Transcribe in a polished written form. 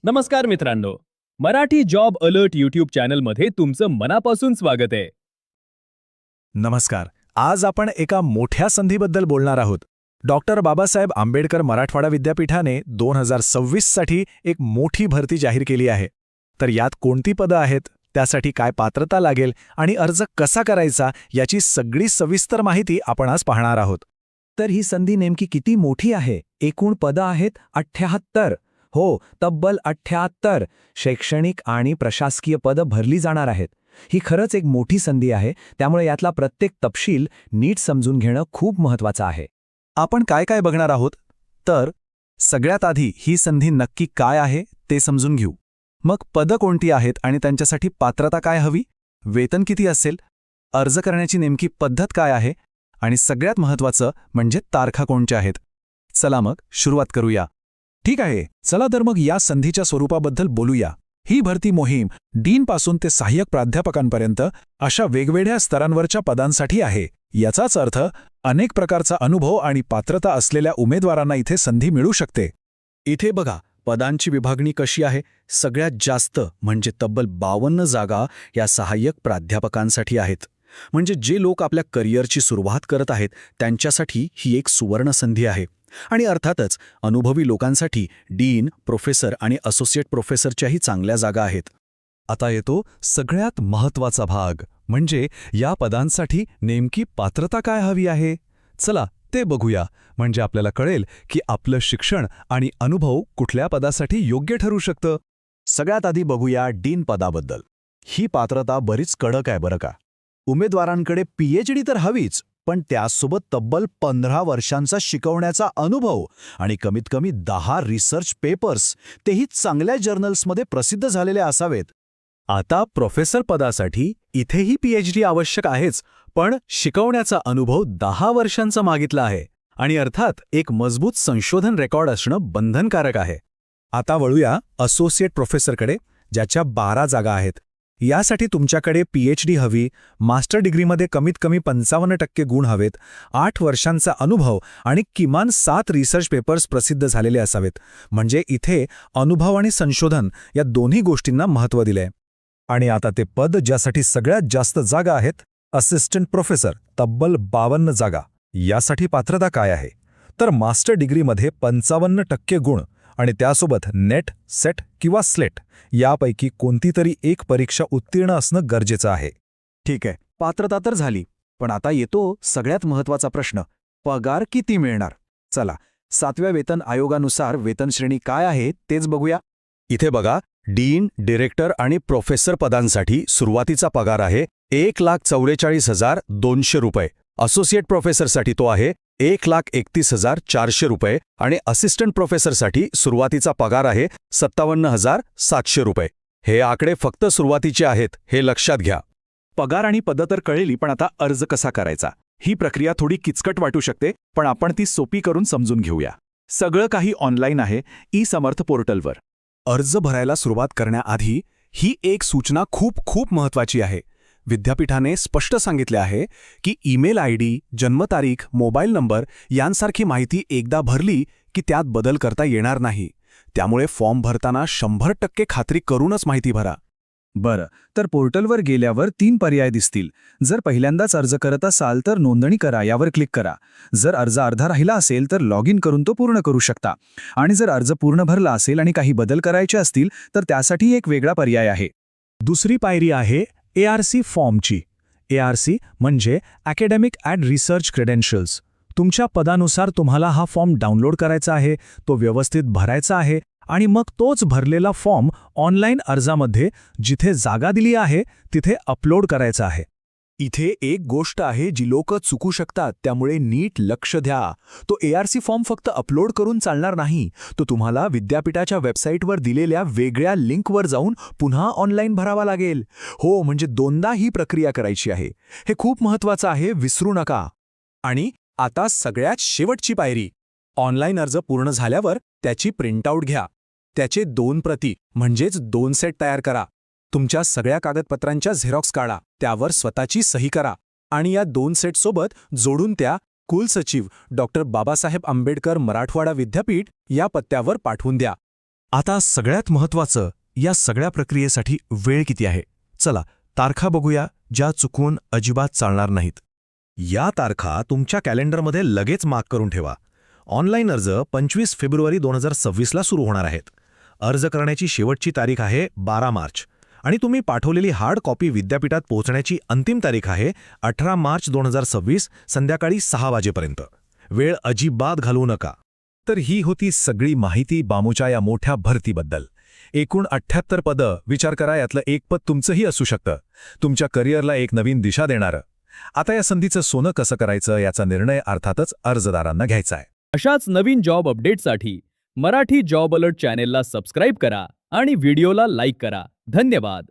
नमस्कार मित्रांनो, Marathi job alert YouTube चॅनलमध्ये तुमचं मनापासून स्वागत आहे. नमस्कार. आज आपण एका मोठ्या संधीबद्दल बोलणार आहोत. डॉक्टर बाबासाहेब आंबेडकर मराठवाडा विद्यापीठाने 2026 साठी एक मोठी भरती जाहीर केली आहे. तर यात कोणती पदं आहेत, त्यासाठी काय पात्रता लागेल आणि अर्ज कसा करायचा याची सगळी सविस्तर माहिती आपण आज पाहणार आहोत. तर ही संधी नेमकी किती मोठी आहे? एकूण पदं आहेत 78. हो, तब्बल 78 शैक्षणिक आणि प्रशासकीय पदं भरली जाणार आहेत. ही खरंच एक मोठी संधी आहे, त्यामुळे यातला प्रत्येक तपशील नीट समजून घेणं खूप महत्त्वाचं आहे. आपण काय काय बघणार आहोत? तर सगळ्यात आधी ही संधी नक्की काय आहे ते समजून घेऊ. मग पदं कोणती आहेत आणि त्यांच्यासाठी पात्रता काय हवी, वेतन किती असेल, अर्ज करण्याची नेमकी पद्धत काय आहे आणि सगळ्यात महत्त्वाचं म्हणजे तारखा कोणत्या आहेत. चला मग सुरुवात करूया. ठीक आहे, चला तर मग या संधीच्या स्वरूपाबद्दल बोलूया. ही भरती मोहीम डीनपासून ते सहाय्यक प्राध्यापकांपर्यंत अशा वेगवेगळ्या स्तरांवरच्या पदांसाठी आहे. याचाच अर्थ अनेक प्रकारचा अनुभव आणि पात्रता असलेल्या उमेदवारांना इथे संधी मिळू शकते. इथे बघा, पदांची विभागणी कशी आहे. सगळ्यात जास्त म्हणजे तब्बल 52 जागा या सहाय्यक प्राध्यापकांसाठी आहेत. म्हणजे जे लोक आपल्या करिअरची सुरुवात करत आहेत त्यांच्यासाठी ही एक सुवर्ण संधी आहे. आणि अर्थातच अनुभवी लोकांसाठी डीन, प्रोफेसर आणि असोसिएट प्रोफेसरच्याही चांगल्या जागा आहेत. आता येतो सगळ्यात महत्त्वाचा भाग, म्हणजे या पदांसाठी नेमकी पात्रता काय हवी आहे. चला ते बघूया, म्हणजे आपल्याला कळेल की आपलं शिक्षण आणि अनुभव कुठल्या पदासाठी योग्य ठरू शकतं. सगळ्यात आधी बघूया डीन पदाबद्दल. ही पात्रता बरीच कडक आहे बरं का. उमेदवारांकडे पीएचडी तर हवीच, पण त्यासोबत तब्बल 15 वर्षांचा शिकवण्याचा अनुभव आणि कमीत कमी 10 रिसर्च पेपर्स, तेही चांगल्या जर्नल्समध्ये प्रसिद्ध झालेले असावेत. आता प्रोफेसर पदासाठी इथेही पीएचडी आवश्यक आहेच, पण शिकवण्याचा अनुभव 10 वर्षांचा मागितला आहे आणि अर्थात एक मजबूत संशोधन रेकॉर्ड असणं बंधनकारक आहे. आता वळूया असोसिएट प्रोफेसरकडे, ज्याच्या 12 जागा आहेत. यासाठी तुमच्याकडे पीएचडी हवी, मास्टर डिग्रीमध्ये कमीत कमी 55% गुण हवेत, 8 वर्षांचा अनुभव आणि किमान 7 रिसर्च पेपर्स प्रसिद्ध झालेले असावेत. म्हणजे इथे अनुभव आणि संशोधन या दोन्ही गोष्टींना महत्त्व दिलंय. आणि आता ते पद ज्यासाठी सगळ्यात जास्त जागा आहेत, असिस्टंट प्रोफेसर, तब्बल 52 जागा. यासाठी पात्रता काय आहे? तर मास्टर डिग्रीमध्ये 55% गुण आणि त्यासोबत नेट, सेट किंवा स्लेट यापैकी कोणतीतरी एक परीक्षा उत्तीर्ण असणं गरजेचं आहे. ठीक आहे, पात्रता तर झाली, पण आता येतो सगळ्यात महत्त्वाचा प्रश्न: पगार किती मिळणार? चला, 7व्या वेतन आयोगानुसार वेतन श्रेणी काय आहे तेच बघूया. इथे बघा, डीन, डिरेक्टर आणि प्रोफेसर पदांसाठी सुरुवातीचा पगार आहे 1,44,200 रुपये. असोसिएट प्रोफेसरसाठी तो आहे 1,31,400 रुपये आणि असिस्टंट प्रोफेसरसाठी सुरुवातीचा पगार आहे 57,700 रुपये. हे आकडे फक्त सुरुवातीचे आहेत, हे लक्षात घ्या. पगार आणि पदं तर कळली, पण आता अर्ज कसा करायचा? ही प्रक्रिया थोडी किचकट वाटू शकते, पण आपण ती सोपी करून समजून घेऊया. सगळं काही ऑनलाईन आहे ई-समर्थ पोर्टलवर. अर्ज भरायला सुरुवात करण्याआधी ही एक सूचना खूप महत्त्वाची आहे. विद्यापीठाने स्पष्ट सांगितले आहे की ईमेल आयडी, जन्मतारीख, मोबाईल नंबर यांसारखी माहिती एकदा भरली की त्यात बदल करता येणार नाही. त्यामुळे फॉर्म भरताना 100% खात्री करूनच माहिती भरा. बरं, तर पोर्टलवर गेल्यावर 3 पर्याय दिसतील. जर पहिल्यांदाच अर्ज करत असाल तर नोंदणी करा यावर क्लिक करा. जर अर्ज अर्धा राहिला असेल तर लॉग इन करून तो पूर्ण करू शकता. आणि जर अर्ज पूर्ण भरला असेल आणि काही बदल करायचे असतील तर त्यासाठी एक वेगळा पर्याय आहे. दुसरी पायरी आहे ARC फॉर्मची. ARC म्हणजे अकॅडमिक ॲड रिसर्च क्रेडेन्शियल्स. तुमच्या पदानुसार तुम्हाला हा फॉर्म डाउनलोड करायचा आहे, तो व्यवस्थित भरायचा आहे आणि मग तोच भरलेला फॉर्म ऑनलाईन अर्जामध्ये जिथे जागा दिली आहे तिथे अपलोड करायचा आहे. इथे एक गोष्ट आहे जी लोक चुकू शकतात, त्यामुळे नीट लक्ष द्या. तो ARC फॉर्म फक्त अपलोड करून चालणार नाही, तो तुम्हाला विद्यापीठाच्या वेबसाईटवर दिलेल्या वेगळ्या लिंकवर जाऊन पुन्हा ऑनलाईन भरावा लागेल. हो, म्हणजे दोनदा ही प्रक्रिया करायची आहे. हे खूप महत्त्वाचं आहे, विसरू नका. आणि आता सगळ्यात शेवटची पायरी: ऑनलाईन अर्ज पूर्ण झाल्यावर त्याची प्रिंटआउट घ्या. त्याचे 2 प्रती म्हणजेच 2 सेट तयार करा. तुमच्या सगळ्या कागदपत्रांच्या झेरॉक्स काढा, त्यावर स्वतःची सही करा आणि या 2 सेटसोबत जोडून त्या कुलसचिव डॉक्टर बाबासाहेब आंबेडकर मराठवाडा विद्यापीठ या पत्त्यावर पाठवून द्या. आता सगळ्यात महत्त्वाचं, या सगळ्या प्रक्रियेसाठी वेळ किती आहे? चला तारखा बघूया, ज्या चुकवून अजिबात चालणार नाहीत. या तारखा तुमच्या कॅलेंडरमध्ये लगेच मार्क करून ठेवा. ऑनलाईन अर्ज 25 फेब्रुवारी 2026ला सुरू होणार आहेत. अर्ज करण्याची शेवटची तारीख आहे 12 मार्च आणि तुम्ही पाठवलेली हार्ड कॉपी विद्यापीठात पोहोचण्याची अंतिम तारीख आहे 18 मार्च 2026 संध्याकाळी 6 वाजेपर्यंत. वेळ अजिबात घालवू नका. तर ही होती सगळी माहिती बामूच्या या मोठ्या भरतीबद्दल. एकूण 78 पदं. विचार करा, यातलं एक पद तुमचंही असू शकतं, तुमच्या करिअरला एक नवीन दिशा देणारं. आता या संधीचं सोनं कसं करायचं याचा निर्णय अर्थातच अर्जदारांना घ्यायचा आहे. अशाच नवीन जॉब अपडेटसाठी मराठी जॉब अलर्ट चॅनेलला सबस्क्राईब करा आणि व्हिडिओला लाईक करा. धन्यवाद.